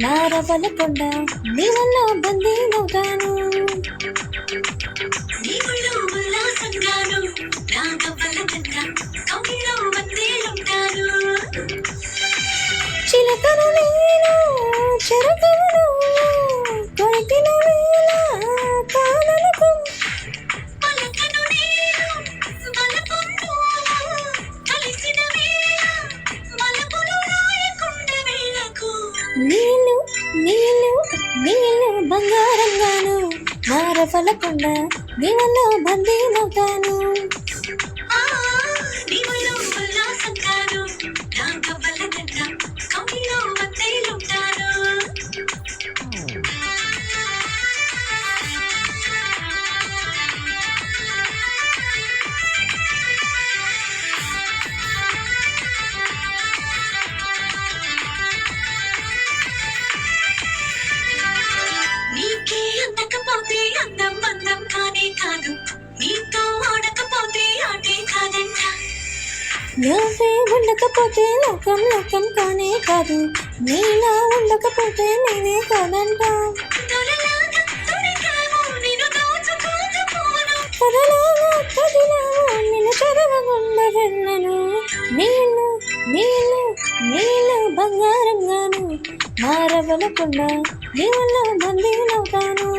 నారవలకొండ నీ వల్ల బందీనవుతాను. నీవుల్లో ఉల్లాసంగాను నాగవలగంట కవిలో వందేలుంటాను. చిలకను నేను చెరకను కొరటిన వేళ కానలకు పలకను నేను బలపొందు కలిసిన వేళ బలపులు రాయకుండ వేళకు. నీళ్ళు నీళ్ళు నీళ్ళు బంగారంగాను నారవలకొండ నీ వల్ల బందీనవుతాను. నీవుల్లో ఉల్లాసంగాను నాగవలగంట కవిలో వందేలుంటాను. నీకే అందకపోతే అందం అందం కానే కాదు, నీతో ఆడకపోతే ఆటే కాదంట. నువ్వే ఉండకపోతే లోకం లోకం కానే కాదు, నీలా ఉండకపోతే నేనే కాదంట. దొరలాగా దొరికావు నిన్ను దోచుకోకపోను. కదలాగా కదిలావు నిన్ను చదవకుండా వెళ్ళను. నీళ్ళు నీళ్ళు నీళ్ళు బంగారంగాను నారవలకొండ నీ వల్ల బందీనవుతాను.